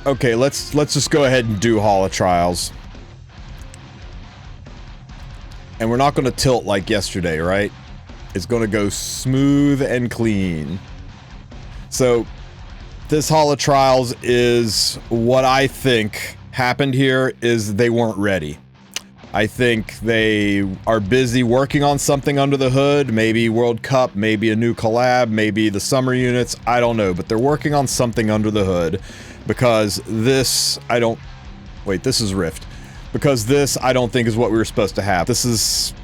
Okay, let's just go ahead and do Hall of Trials. And we're not going to tilt like yesterday, right? It's going to go smooth and clean. So, this Hall of Trials is what I think happened here is they weren't ready. I think they are busy working on something under the hood, maybe World Cup, maybe a new collab, maybe the summer units, I don't know, but they're working on something under the hood because this, this is Rift. Because this, I don't think is what we were supposed to have. This was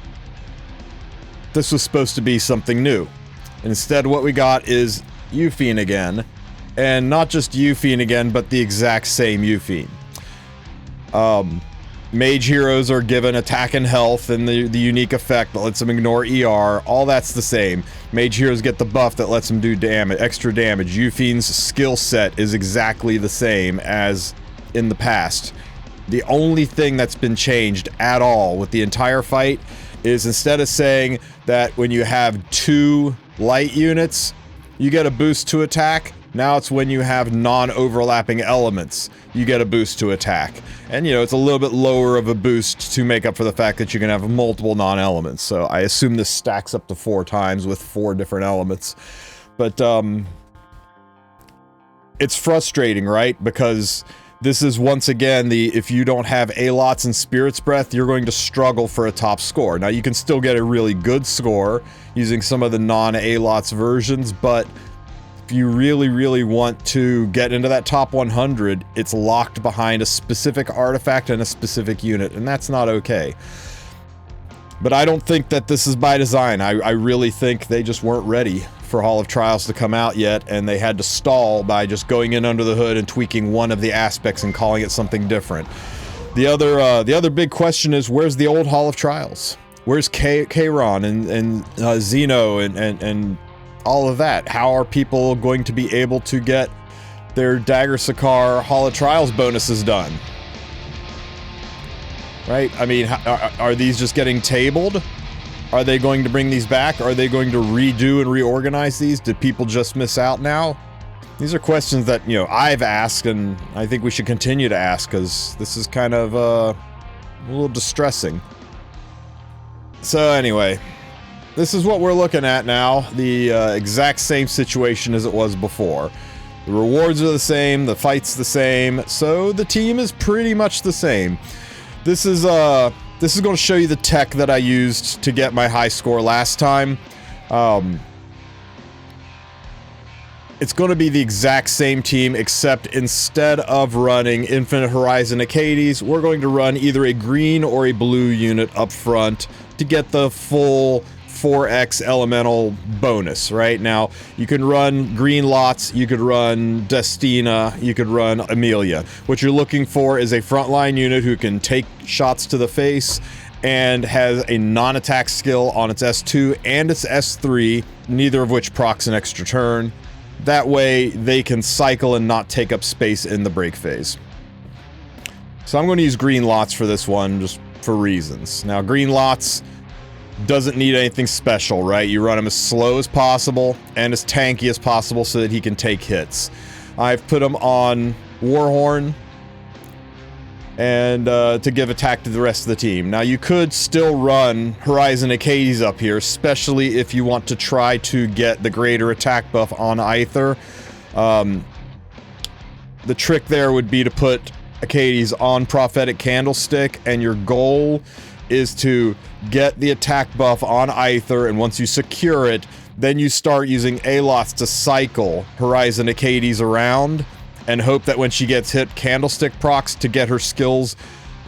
supposed to be something new. Instead, what we got is Euphine again, and not just Euphine again, but the exact same Euphine. Mage heroes are given attack and health and the unique effect that lets them ignore ER. All that's the same. Mage heroes get the buff that lets them do damage, extra damage. Euphine's skill set is exactly the same as in the past. The only thing that's been changed at all with the entire fight is instead of saying that when you have 2 light units, you get a boost to attack, now it's when you have non-overlapping elements, you get a boost to attack. And, you know, it's a little bit lower of a boost to make up for the fact that you can have multiple non-elements. So I assume this stacks up to 4 times with 4 different elements. But, it's frustrating, right? Because this is once again if you don't have Alots and Spirit's Breath, you're going to struggle for a top score. Now you can still get a really good score using some of the non-Alots versions, but if you really want to get into that top 100, it's locked behind a specific artifact and a specific unit, and that's not okay. But I don't think that this is by design. I really think they just weren't ready for Hall of Trials to come out yet, and they had to stall by just going in under the hood and tweaking one of the aspects and calling it something different. The other big question is, where's the old Hall of Trials? Where's Kayron and Xeno and all of that? How are people going to be able to get their Dagger Sicar Hall of Trials bonuses done? Right? I mean, are these just getting tabled? Are they going to bring these back? Are they going to redo and reorganize these? Did people just miss out now? These are questions that, you know, I've asked, and I think we should continue to ask, because this is kind of a little distressing. So anyway, this is what we're looking at now. The exact same situation as it was before. The rewards are the same, the fight's the same, so the team is pretty much the same. This is going to show you the tech that I used to get my high score last time. It's going to be the exact same team, except instead of running Infinite Horizon Achates, we're going to run either a green or a blue unit up front to get the full 4x elemental bonus. Right now, you can run green lots, you could run Destina, you could run Amelia. What you're looking for is a frontline unit who can take shots to the face and has a non-attack skill on its S2 and its S3, neither of which procs an extra turn. That way they can cycle and not take up space in the break phase. So I'm going to use green lots for this one, just for reasons. Now, green lots doesn't need anything special, right? You run him as slow as possible and as tanky as possible so that he can take hits. I've put him on Warhorn and to give attack to the rest of the team. Now, you could still run Horizon Achates up here, especially if you want to try to get the greater attack buff on Aither. The trick there would be to put Achates on Prophetic Candlestick, and your goal is to get the attack buff on Aither, and once you secure it, then you start using Alots to cycle Horizon Achates around, and hope that when she gets hit, Candlestick procs to get her skill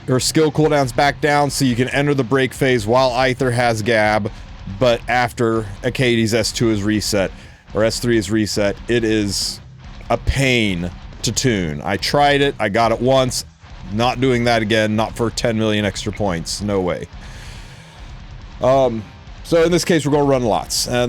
cooldowns back down, so you can enter the break phase while Aither has Gab, but after Achates S2 is reset, or S3 is reset. It is a pain to tune. I tried it, I got it once, not doing that again, not for 10 million extra points, no way. So in this case, we're going to run lots. The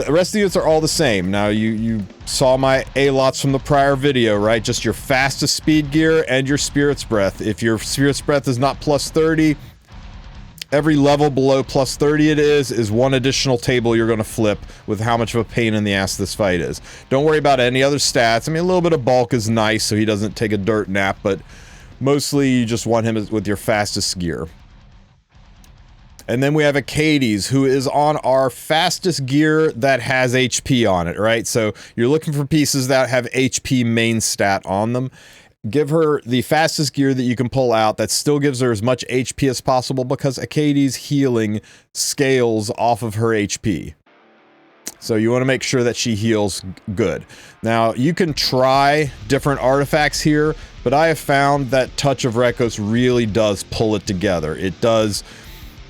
rest of the units are all the same. Now, you saw my A-lots from the prior video, right? Just your fastest speed gear and your Spirit's Breath. If your Spirit's Breath is not plus 30, Every level below +30 it is one additional table you're going to flip with how much of a pain in the ass this fight is. Don't worry about any other stats. I mean, a little bit of bulk is nice so he doesn't take a dirt nap, but mostly you just want him with your fastest gear. And then we have Achates, who is on our fastest gear that has HP on it, right? So you're looking for pieces that have HP main stat on them. Give her the fastest gear that you can pull out that still gives her as much HP as possible, because Achates healing scales off of her HP. So you want to make sure that she heals good. Now, you can try different artifacts here, but I have found that Touch of Rekos really does pull it together. It does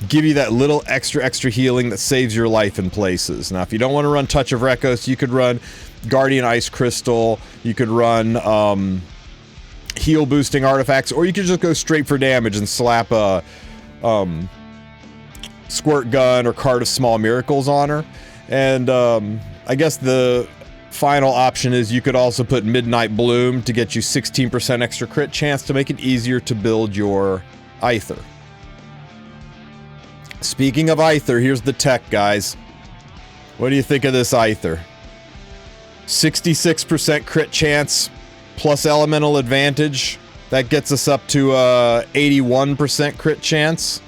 give you that little extra healing that saves your life in places. Now, if you don't want to run Touch of Rekos, you could run Guardian Ice Crystal, you could run heal boosting artifacts, or you could just go straight for damage and slap a Squirt Gun or Card of Small Miracles on her. And I guess the final option is you could also put Midnight Bloom to get you 16% extra crit chance to make it easier to build your Aither. Speaking of Aither, here's the tech, guys. What do you think of this Aither? 66% crit chance plus elemental advantage. That gets us up to 81% crit chance.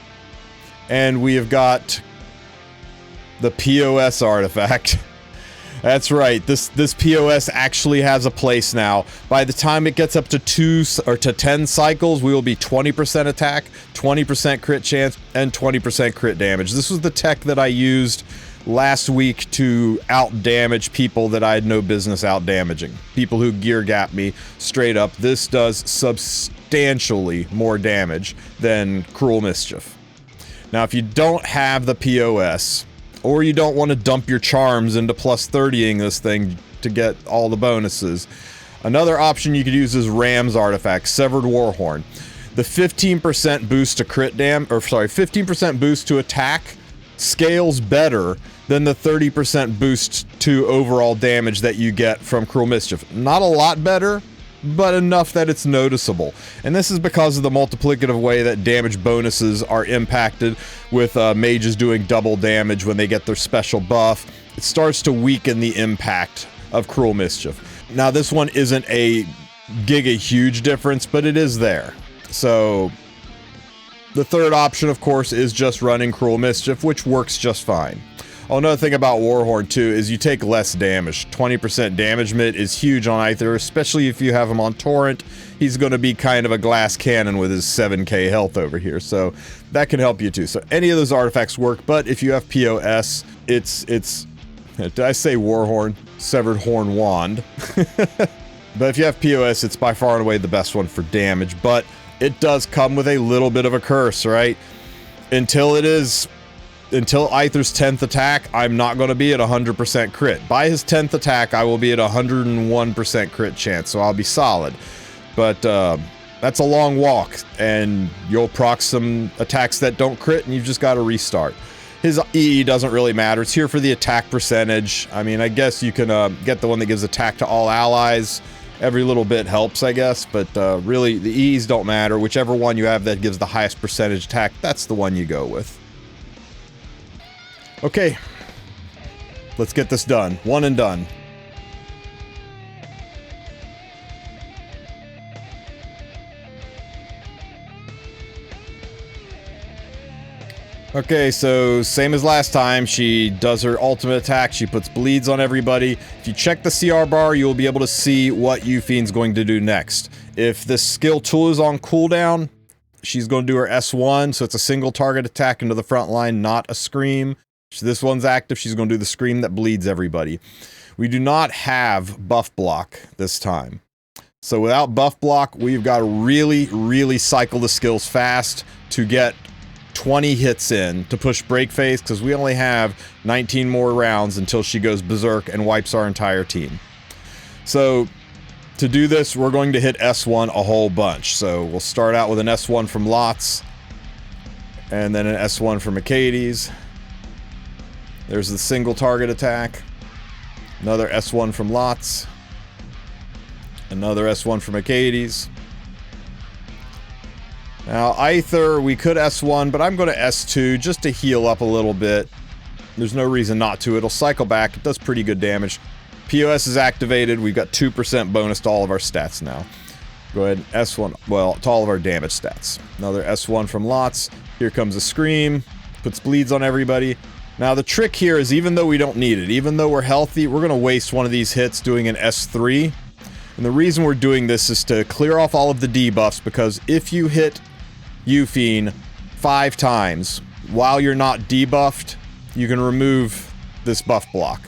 And we have got the POS artifact. That's right, this POS actually has a place now. By the time it gets up to 10 cycles, we will be 20% attack, 20% crit chance, and 20% crit damage. This was the tech that I used last week to out-damage people that I had no business out-damaging. People who gear gap me straight up. This does substantially more damage than Cruel Mischief. Now, if you don't have the POS, or you don't want to dump your charms into +30ing this thing to get all the bonuses, another option you could use is Ram's artifact, Severed Warhorn. The 15% boost to crit 15% boost to attack scales better than the 30% boost to overall damage that you get from Cruel Mischief. Not a lot better, but enough that it's noticeable. And this is because of the multiplicative way that damage bonuses are impacted, with mages doing double damage when they get their special buff. It starts to weaken the impact of Cruel Mischief. Now, this one isn't a giga huge difference, but it is there. So the third option, of course, is just running Cruel Mischief, which works just fine. Oh, another thing about Warhorn, too, is you take less damage. 20% damage mid is huge on Aither, especially if you have him on Torrent. He's going to be kind of a glass cannon with his 7k health over here, so that can help you, too. So any of those artifacts work, but if you have POS, it's did I say Warhorn? Severed Horn Wand. But if you have POS, it's by far and away the best one for damage, but it does come with a little bit of a curse, right? Until Aither's 10th attack, I'm not going to be at 100% crit. By his 10th attack, I will be at 101% crit chance, so I'll be solid. But that's a long walk, and you'll proc some attacks that don't crit, and you've just got to restart. His EE doesn't really matter. It's here for the attack percentage. I mean, I guess you can get the one that gives attack to all allies. Every little bit helps, I guess, but really, the EEs don't matter. Whichever one you have that gives the highest percentage attack, that's the one you go with. Okay, let's get this done. One and done. Okay, so same as last time, she does her ultimate attack, she puts bleeds on everybody. If you check the CR bar, you'll be able to see what Yufien's going to do next. If this skill tool is on cooldown, she's going to do her S1, so it's a single target attack into the front line, not a scream. So this one's active, she's going to do the scream that bleeds everybody. We do not have buff block this time. So without buff block, we've got to really cycle the skills fast to get 20 hits in to push break phase, because we only have 19 more rounds until she goes berserk and wipes our entire team. So to do this, we're going to hit S1 a whole bunch. So we'll start out with an S1 from Lots, and then an S1 from Achates. There's the single target attack. Another S1 from Lots. Another S1 from Achates. Now, Aither, we could S1, but I'm going to S2 just to heal up a little bit. There's no reason not to. It'll cycle back. It does pretty good damage. POS is activated. We've got 2% bonus to all of our stats now. Go ahead and S1, well, to all of our damage stats. Another S1 from Lots. Here comes a Scream. Puts bleeds on everybody. Now, the trick here is even though we don't need it, even though we're healthy, we're going to waste one of these hits doing an S3. And the reason we're doing this is to clear off all of the debuffs, because if you hit Euphine 5 times while you're not debuffed, you can remove this buff block.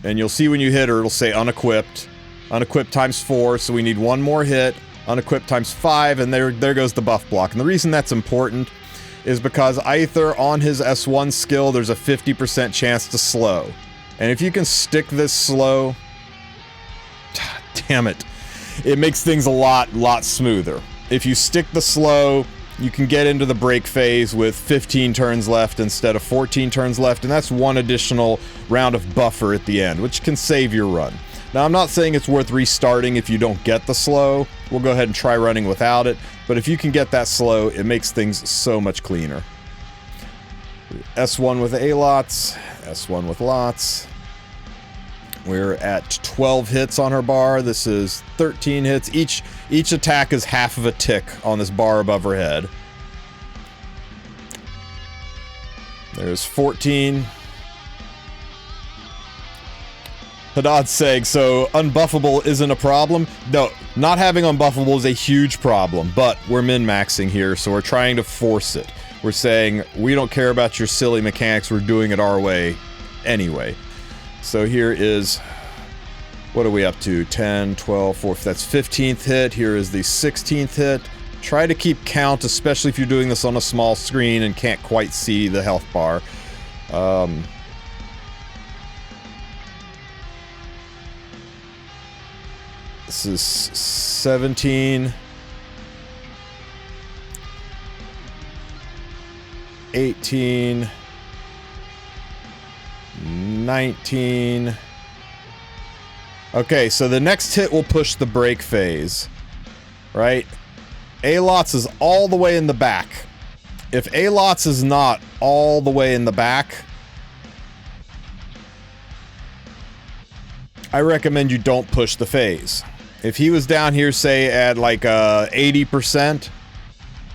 And you'll see when you hit her, it'll say unequipped. Unequipped times 4, so we need one more hit. Unequipped times 5, and there goes the buff block. And the reason that's important is because Aither, on his S1 skill, there's a 50% chance to slow. And if you can stick this slow, damn it, it makes things a lot smoother. If you stick the slow, you can get into the break phase with 15 turns left instead of 14 turns left, and that's one additional round of buffer at the end, which can save your run. Now, I'm not saying it's worth restarting if you don't get the slow. We'll go ahead and try running without it, but if you can get that slow, it makes things so much cleaner. S1 with A-Lots, S1 with Lots. We're at 12 hits on her bar. This is 13 hits. Each attack is half of a tick on this bar above her head. There's 14. Hadad Seg, so unbuffable isn't a problem? No, not having unbuffable is a huge problem, but we're min-maxing here, so we're trying to force it. We're saying, we don't care about your silly mechanics, we're doing it our way anyway. So here is, what are we up to? 10, 12, 4, that's 15th hit. Here is the 16th hit. Try to keep count, especially if you're doing this on a small screen and can't quite see the health bar. This is 17. 18. 19. Okay, so the next hit will push the break phase, right? A-Lots is all the way in the back. If A-Lots is not all the way in the back, I recommend you don't push the phase. If he was down here, say, at like 80%,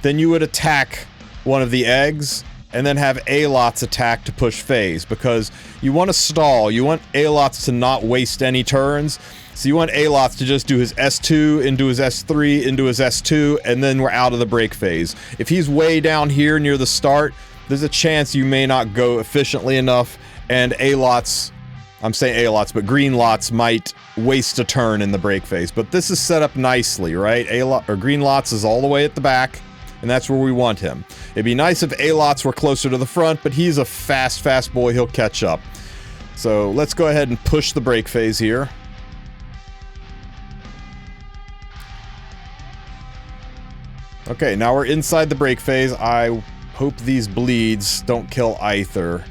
then you would attack one of the eggs and then have A-Lots attack to push phase, because you want to stall. You want A-Lots to not waste any turns. So you want A-Lots to just do his S2, into his S3, into his S2, and then we're out of the break phase. If he's way down here near the start, there's a chance you may not go efficiently enough, and A-Lots, I'm saying A-Lots, but green lots might waste a turn in the break phase. But this is set up nicely, right? Green lots is all the way at the back, and that's where we want him. It'd be nice if A-Lots were closer to the front, but he's a fast boy. He'll catch up. So let's go ahead and push the break phase here. Okay, now we're inside the break phase. I hope these bleeds don't kill Aither.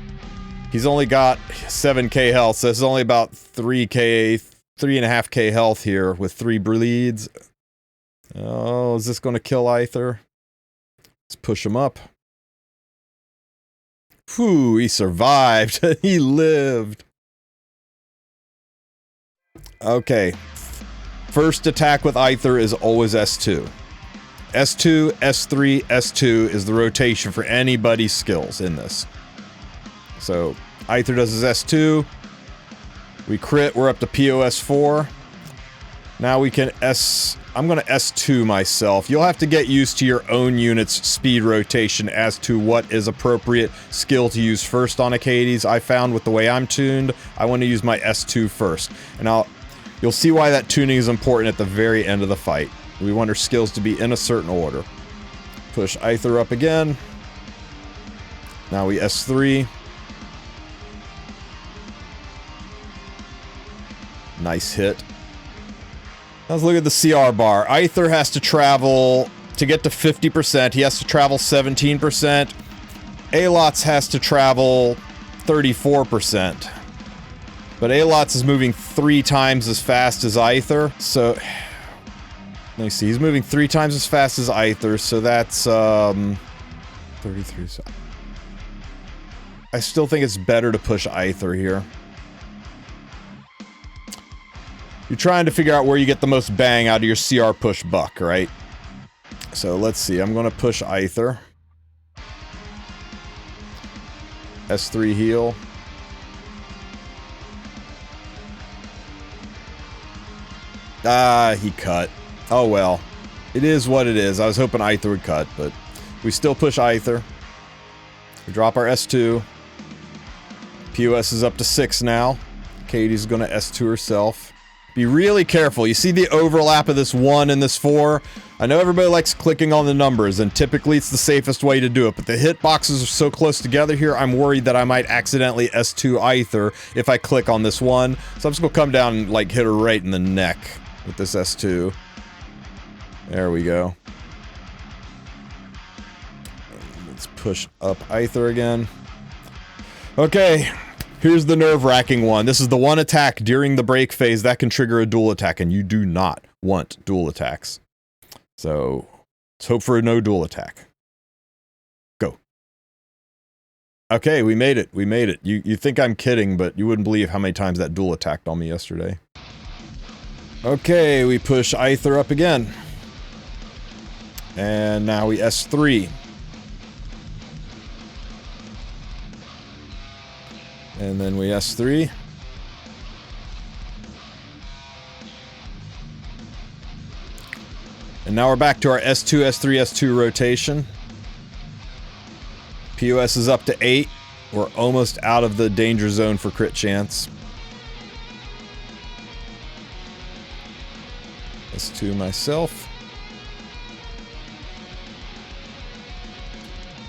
He's only got 7k health, so it's only about 3.5k health here with 3 bleeds. Oh, is this going to kill Aither? Let's push him up. Whew, he survived. He lived. Okay. First attack with Aither is always S2. S2, S3, S2 is the rotation for anybody's skills in this. So, Aither does his S2. We crit, we're up to POS 4. Now we can I'm going to S2 myself. You'll have to get used to your own unit's speed rotation as to what is appropriate skill to use first on Achates. I found with the way I'm tuned, I want to use my S2 first. And you'll see why that tuning is important at the very end of the fight. We want our skills to be in a certain order. Push Aither up again. Now we S3. Nice hit. Let's look at the CR bar. Aither has to travel, to get to 50%, he has to travel 17%. A-Lots has to travel 34%. But A-Lots is moving 3 times as fast as Aither, so Let me see. He's moving 3 times as fast as Aither, so that's 33. I still think it's better to push Aither here. You're trying to figure out where you get the most bang out of your CR push buck, right? So let's see. I'm going to push Aither. S3 heal. Ah, he cut. Oh well. It is what it is. I was hoping Aither would cut, but we still push Aither. We drop our S2. POS is up to 6 now. Katie's going to S2 herself. Be really careful. You see the overlap of this 1 and this 4? I know everybody likes clicking on the numbers, and typically it's the safest way to do it, but the hitboxes are so close together here, I'm worried that I might accidentally S2 Aither if I click on this 1. So I'm just going to come down and, like, hit her right in the neck with this S2. There we go. Let's push up Aither again. Okay. Here's the nerve-wracking one. This is the one attack during the break phase that can trigger a dual attack, and you do not want dual attacks. So, let's hope for a no dual attack. Go. Okay, we made it. We made it. You think I'm kidding, but you wouldn't believe how many times that dual attacked on me yesterday. Okay, we push Aither up again. And now we S3. And then we S3. And now we're back to our S2, S3, S2 rotation. POS is up to 8. We're almost out of the danger zone for crit chance. S2 myself.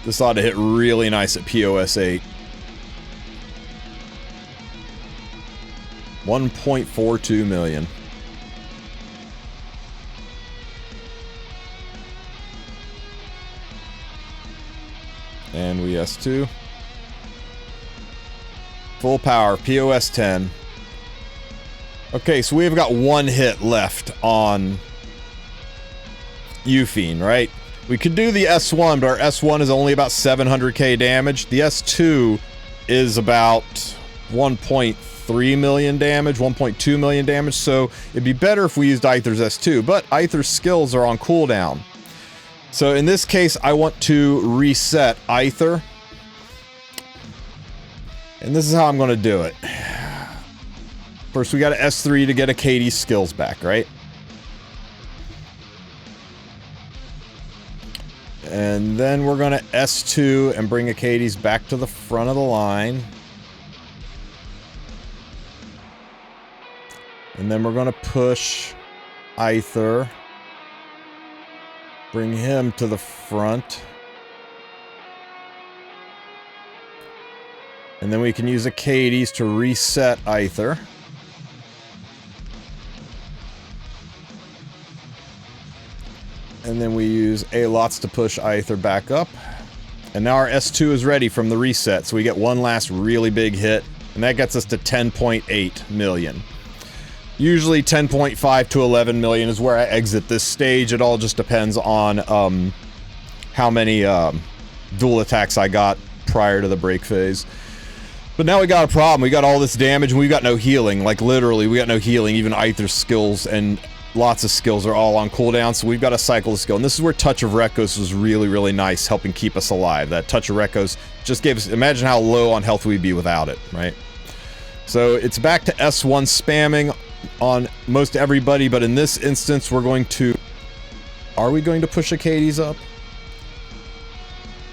This ought to hit really nice at POS 8. 1.42 million. And we S2. Full power, POS 10. Okay, so we've got 1 hit left on Euphine, right? We could do the S1, but our S1 is only about 700k damage. The S2 is about 1.3 million damage, 1.2 million damage, so it'd be better if we used Aither's S2, but Aither's skills are on cooldown. So in this case, I want to reset Aither. And this is how I'm going to do it. First, we got to S3 to get Achates' skills back, right? And then we're going to S2 and bring Achates back to the front of the line. And then we're going to push Aither. Bring him to the front. And then we can use Achates to reset Aither. And then we use Alots to push Aither back up. And now our S2 is ready from the reset, so we get one last really big hit, and that gets us to 10.8 million. Usually 10.5 to 11 million is where I exit this stage. It all just depends on how many dual attacks I got prior to the break phase. But now we got a problem. We got all this damage and we got no healing. Like literally, we got no healing. Even Aither's skills and lots of skills are all on cooldown, so we've got to cycle the skill. And this is where Touch of Rekos was really, really nice, helping keep us alive. That Touch of Rekos just gave us... Imagine how low on health we'd be without it, right? So it's back to S1 spamming on most everybody, but in this instance, we're going to... Are we going to push Achates up?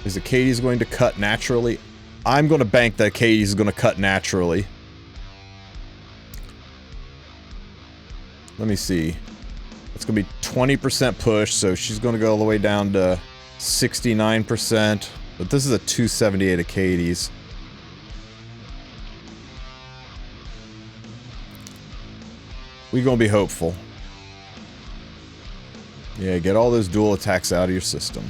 Is Achates going to cut naturally? I'm going to bank that Achates is going to cut naturally. Let me see. It's going to be 20% push, so she's going to go all the way down to 69%. But this is a 278 Achates. We're going to be hopeful. Yeah, get all those dual attacks out of your system.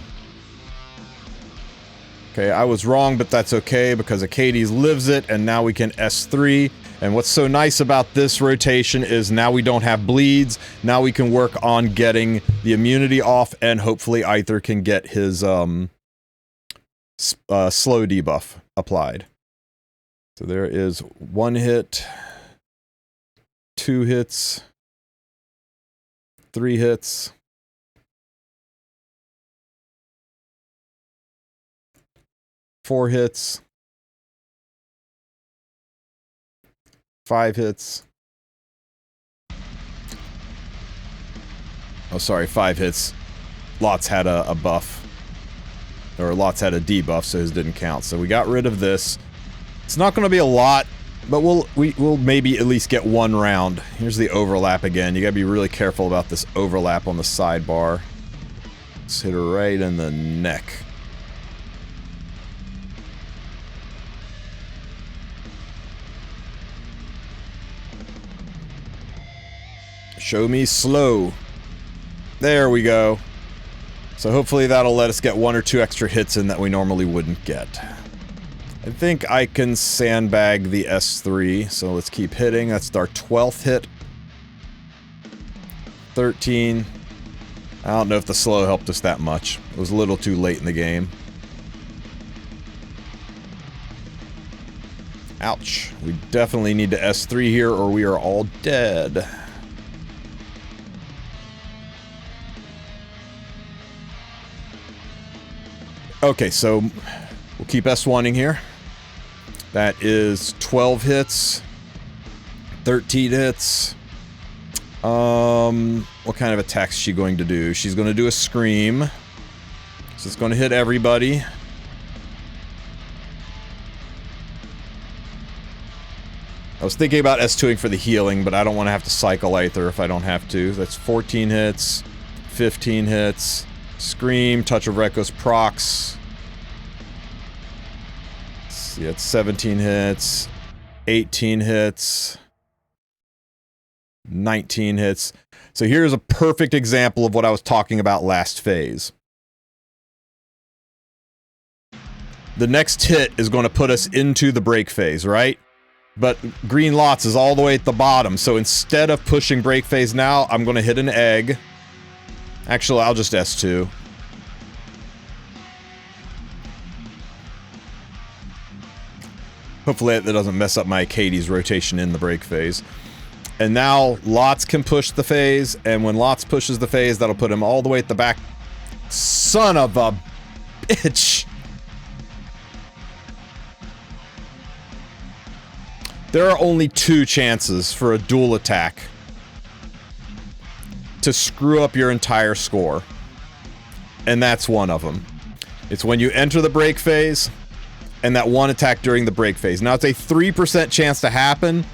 Okay, I was wrong, but that's okay, because Achates lives it, and now we can S3, And what's so nice about this rotation is now we don't have bleeds. Now we can work on getting the immunity off, and hopefully Aither can get his slow debuff applied. So there is 1 hit, 2 hits, 3 hits, 4 hits, 5 hits. Oh, sorry, 5 hits. Lots had a buff. Or Lots had a debuff, so his didn't count. So we got rid of this. It's not going to be a lot, but we'll maybe at least get 1 round. Here's the overlap again. You got to be really careful about this overlap on the sidebar. Let's hit her right in the neck. Show me slow. There we go. So hopefully that'll let us get 1 or 2 extra hits in that we normally wouldn't get. I think I can sandbag the S3, so let's keep hitting. That's our 12th hit. 13. I don't know if the slow helped us that much. It was a little too late in the game. Ouch. We definitely need to S3 here or we are all dead. Okay, so we'll keep S1ing here. That is 12 hits. 13 hits. What kind of attacks is she going to do? She's going to do a scream. So it's going to hit everybody. I was thinking about S2ing for the healing, but I don't want to have to cycle Aither if I don't have to. That's 14 hits. 15 hits. Scream, Touch of Rekko's procs. Let's see, it's 17 hits, 18 hits, 19 hits. So here's a perfect example of what I was talking about last phase. The next hit is going to put us into the break phase, right? But green lots is all the way at the bottom, so instead of pushing break phase now, I'm going to hit an egg. Actually, I'll just S2. Hopefully that doesn't mess up my Achates rotation in the break phase. And now Lots can push the phase, and when Lots pushes the phase, that'll put him all the way at the back. Son of a bitch! There are only 2 chances for a dual attack to screw up your entire score. And that's one of them. It's when you enter the break phase, and that 1 attack during the break phase. Now, it's a 3% chance to happen.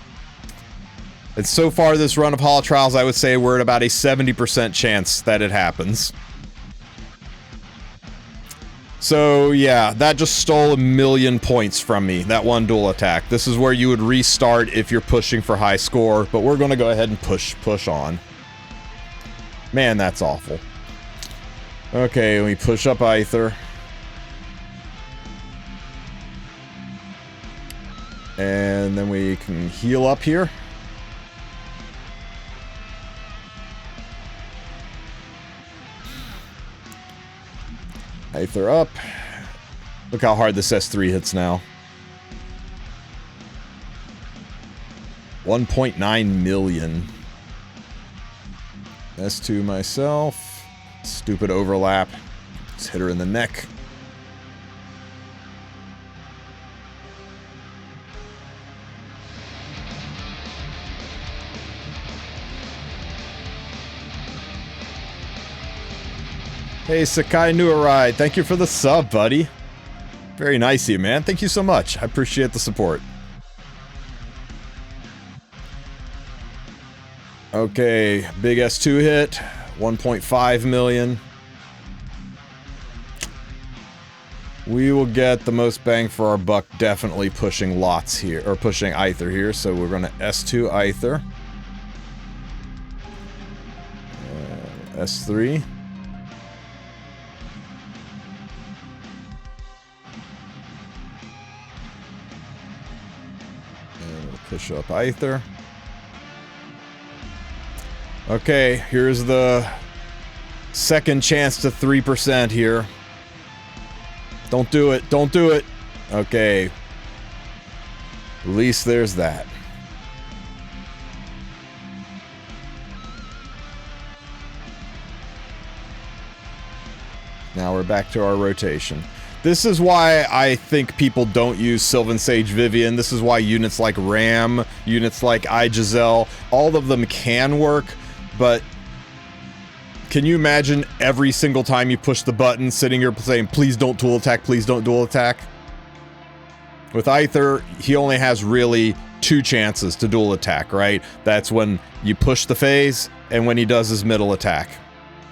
And so far this run of Holo Trials, I would say we're at about a 70% chance that it happens. So, yeah, that just stole 1,000,000 points from me, that 1 dual attack. This is where you would restart if you're pushing for high score, but we're going to go ahead and push on. Man, that's awful. Okay, we push up Aither. And then we can heal up here. Aither up. Look how hard this S3 hits now. 1.9 million. S2 myself. Stupid overlap. Just hit her in the neck. Hey, Sakai Nuarai, thank you for the sub, buddy. Very nice of you, man. Thank you so much. I appreciate the support. Okay, big S2 hit. 1.5 million. We will get the most bang for our buck definitely pushing Lots here, or pushing Aither here, so we're going to S2 Aither. S3. Push push up Aither. Okay, here's the second chance to 3% here. Don't do it. Don't do it. Okay. At least there's that. Now we're back to our rotation. This is why I think people don't use Sylvan Sage Vivian. This is why units like Ram, units like Giselle, all of them can work, but can you imagine every single time you push the button sitting here saying, please don't dual attack, please don't dual attack? With Aither, he only has really 2 chances to dual attack, right? That's when you push the phase and when he does his middle attack.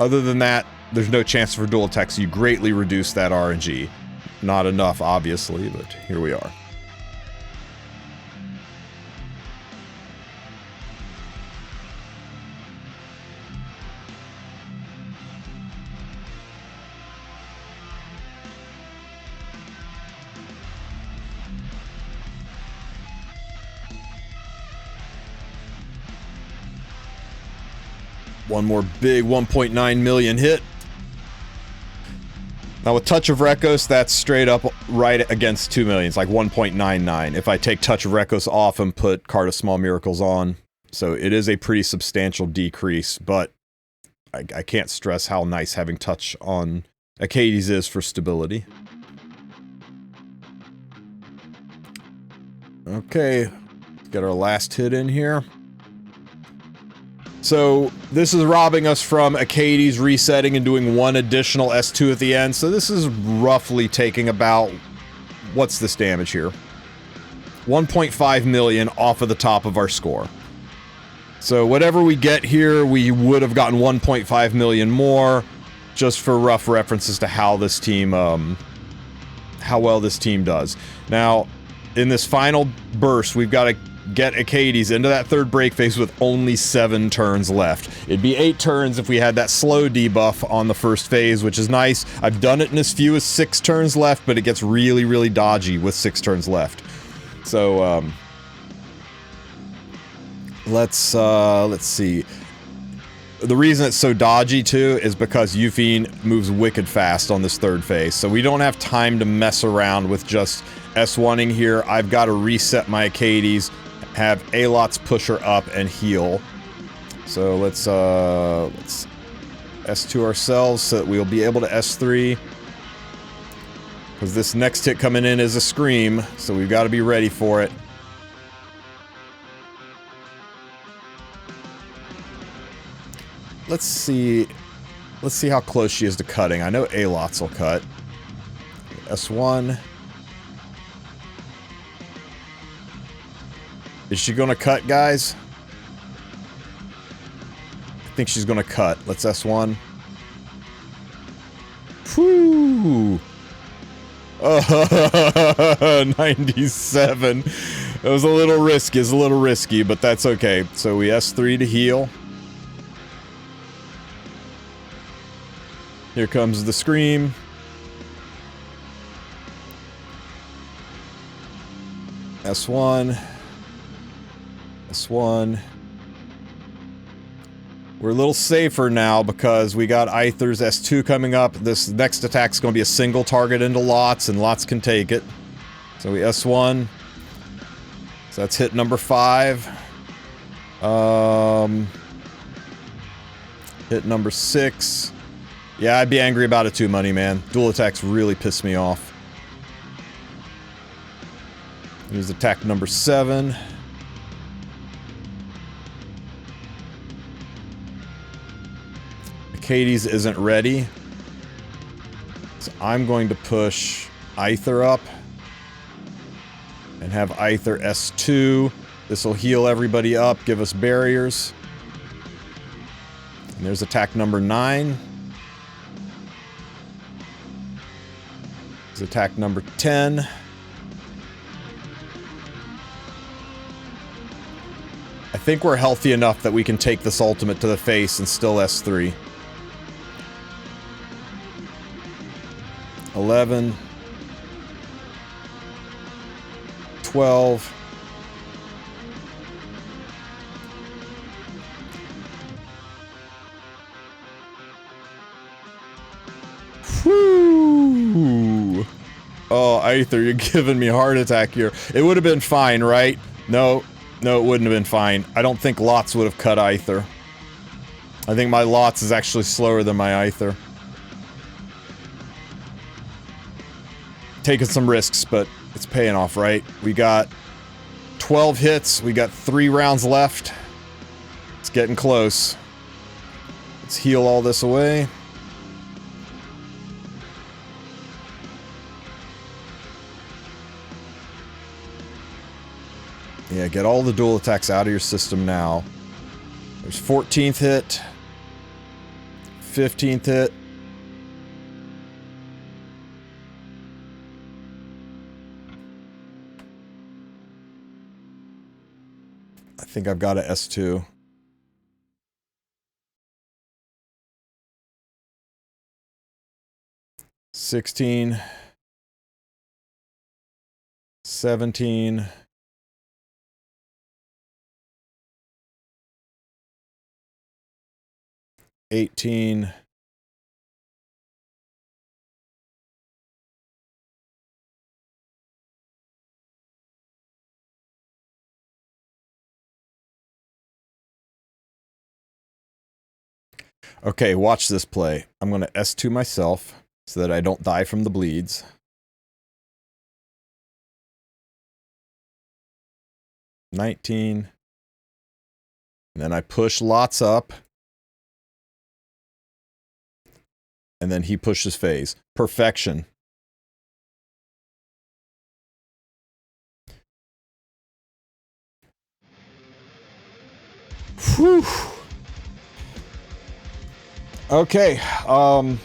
Other than that, there's no chance for dual attack, so you greatly reduce that RNG. Not enough, obviously, but here we are. One more big 1.9 million hit. Now with Touch of Rekos, that's straight up right against 2 million. It's like 1.99 if I take Touch of Rekos off and put Card of Small Miracles on. So it is a pretty substantial decrease, but I can't stress how nice having Touch on Achates is for stability. Okay, let's get our last hit in here. So this is robbing us from Achates resetting and doing 1 additional S2 at the end. So this is roughly taking about, what's this damage here? 1.5 million off of the top of our score. So whatever we get here, we would have gotten 1.5 million more, just for rough references to how this team, how well this team does. Now, in this final burst, we've got to get Achates into that 3rd break phase with only 7 turns left. It'd be 8 turns if we had that slow debuff on the 1st phase, which is nice. I've done it in as few as 6 turns left, but it gets really, really dodgy with 6 turns left. So, let's see. The reason it's so dodgy, too, is because Yufine moves wicked fast on this 3rd phase, so we don't have time to mess around with just S1ing here. I've got to reset my Achates, have Alots push her up and heal. So let's S2 ourselves so that we'll be able to S3. Because this next hit coming in is a Scream, so we've got to be ready for it. Let's see how close she is to cutting. I know Alots will cut. S1. Is she gonna cut, guys? I think she's gonna cut. Let's S1. Whew! 97. It was a little risky. It's a little risky, but that's okay. So we S3 to heal. Here comes the Scream. S1. S1. We're a little safer now because we got Aither's S2 coming up. This next attack is going to be a single target into Lots, and Lots can take it. So we S1. So that's hit number 5. Hit number 6. Yeah, I'd be angry about it too, Money Man. Dual attacks really piss me off. Here's attack number 7. Achates isn't ready. So I'm going to push Aither up. And have Aither S2. This will heal everybody up, give us barriers. And there's attack number 9. There's attack number 10. I think we're healthy enough that we can take this ultimate to the face and still S3. 11. 12. Aither, you're giving me a heart attack here. It would have been fine, right? No, it wouldn't have been fine. I don't think Lots would have cut Aither. I think my Lots is actually slower than my Aither. Taking some risks, but it's paying off, right? We got 12 hits. We got 3 rounds left. It's getting close. Let's heal all this away. Yeah, get all the dual attacks out of your system now. There's 14th hit. 15th hit. I think I've got a S2. 16. 17. 18. Okay, watch this play. I'm going to S2 myself so that I don't die from the bleeds. $19. And then I push Lots up. And then he pushes phase. Perfection. Whew. Okay, I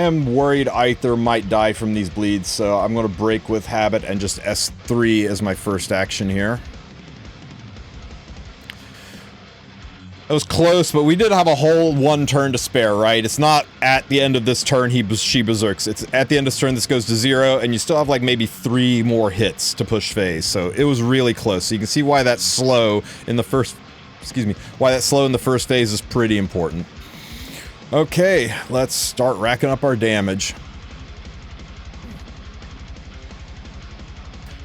am worried Aither might die from these bleeds, so I'm going to break with habit and just S3 as my first action here. It was close, but we did have a whole 1 turn to spare, right? It's not at the end of this turn she berserks. It's at the end of this turn this goes to 0, and you still have like maybe 3 more hits to push phase. So it was really close. So you can see why that slow in the first... Excuse me. Why that slow in the first phase is pretty important. Okay, let's start racking up our damage.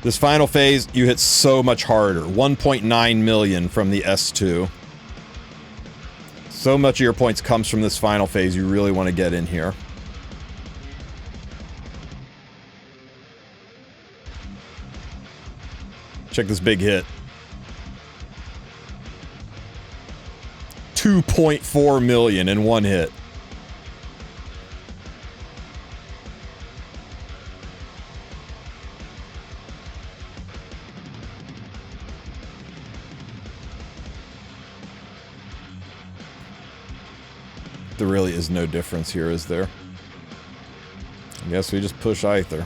This final phase, you hit so much harder. 1.9 million from the S2. So much of your points comes from this final phase, you really want to get in here. Check this big hit. 2.4 million in 1 hit. There really is no difference here, is there? I guess we just push Aither.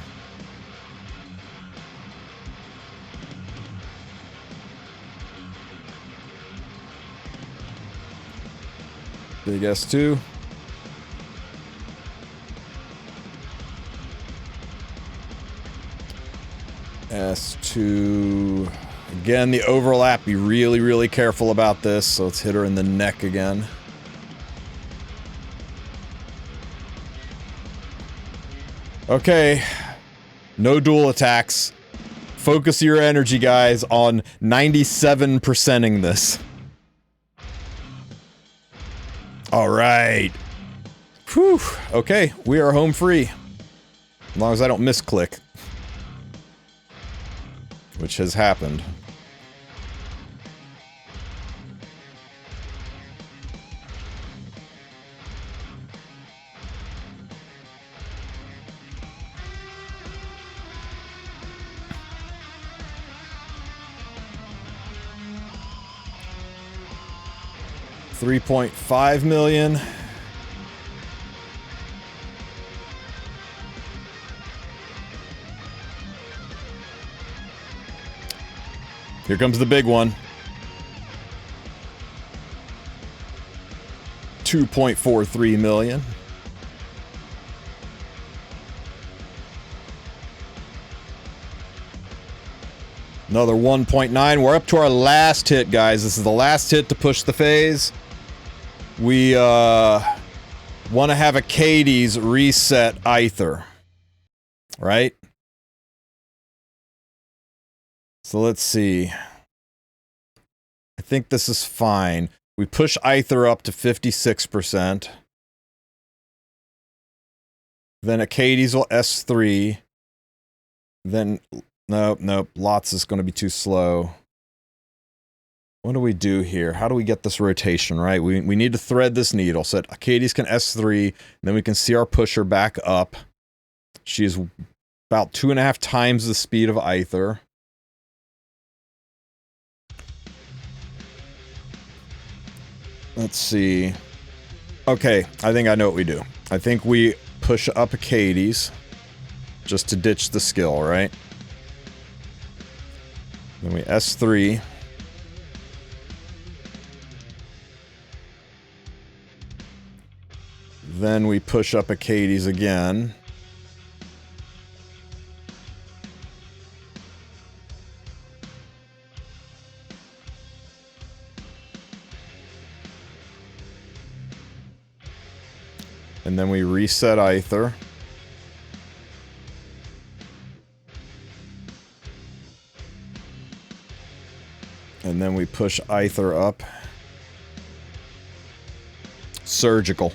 Big S2. S2. Again, the overlap. Be really, really careful about this. So let's hit her in the neck again. Okay, no dual attacks. Focus your energy, guys, on 97%ing this. Alright. Whew. Okay, we are home free. As long as I don't misclick. Which has happened. $3.5 million. Here comes the big one. 2.43 million. Another 1.9. We're up to our last hit, guys. This is the last hit to push the phase. we want to have Achates reset Aither, right? So let's see. I think this is fine. We push Aither up to 56%. Then Achates will S3. Then, nope, Lots is going to be too slow. What do we do here? How do we get this rotation, right? We need to thread this needle so that Achates can S3, and then we can see our pusher back up. She is about 2.5 times the speed of Aither. Let's see. Okay, I think I know what we do. I think we push up Achates just to ditch the skill, right? Then we S3. Then we push up Achates again. And then we reset Aither. And then we push Aither up. Surgical.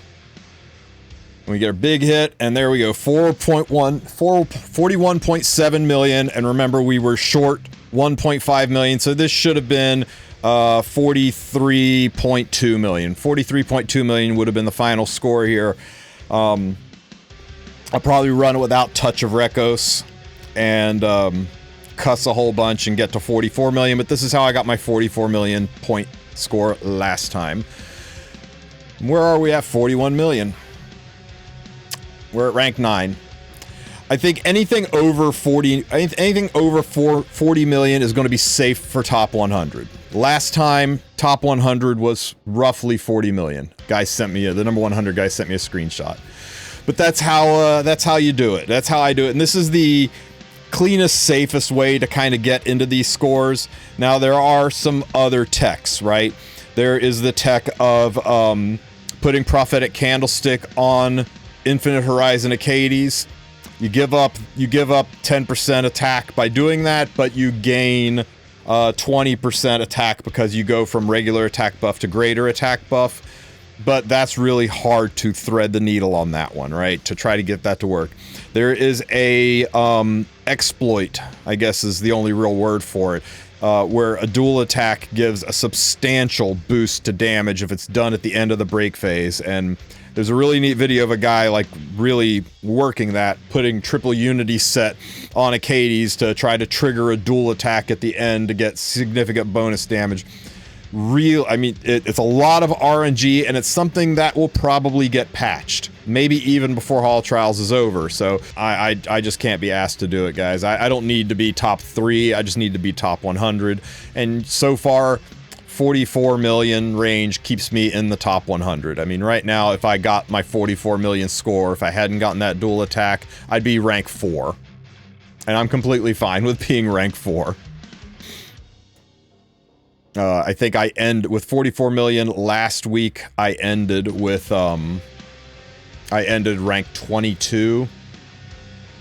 We get a big hit, and there we go. 41.7 million. And remember, we were short 1.5 million, so this should have been 43.2 million. 43.2 million would have been the final score here. I'll probably run it without touch of Rekos and cuss a whole bunch and get to 44 million, but this is how I got my 44 million point score last time. Where are we at? 41 million. We're at rank 9. I think anything over 40 million is going to be safe for top 100. Last time, top 100 was roughly 40 million. Guy sent me the number 100 guy sent me a screenshot. But that's how you do it. That's how I do it. And this is the cleanest, safest way to kind of get into these scores. Now, there are some other techs, right? There is the tech of putting Prophetic Candlestick on Infinite Horizon Achates. You give up 10% attack by doing that, but you gain 20% attack because you go from regular attack buff to greater attack buff. But that's really hard to thread the needle on that one, right? To try to get that to work. There is a exploit, I guess is the only real word for it, where a dual attack gives a substantial boost to damage if it's done at the end of the break phase. And there's a really neat video of a guy like really working that, putting triple unity set on Achates to try to trigger a dual attack at the end to get significant bonus damage. I mean, it's a lot of RNG, and it's something that will probably get patched, maybe even before Hall Trials is over. So I just can't be asked to do it, guys. I don't need to be top 3. I just need to be top 100. And so far, 44 million range keeps me in the top 100. I mean, right now, if I got my 44 million score, if I hadn't gotten that dual attack, I'd be rank 4. And I'm completely fine with being rank 4. I think I end with 44 million last week. I ended with, I ended rank 22,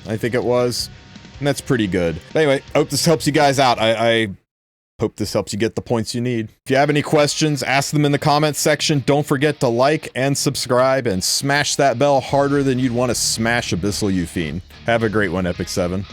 I think it was. And that's pretty good. Anyway, I hope this helps you guys out. I hope this helps you get the points you need. If you have any questions, ask them in the comments section. Don't forget to like and subscribe and smash that bell harder than you'd want to smash Abyssal Euphine. Have a great one, Epic 7.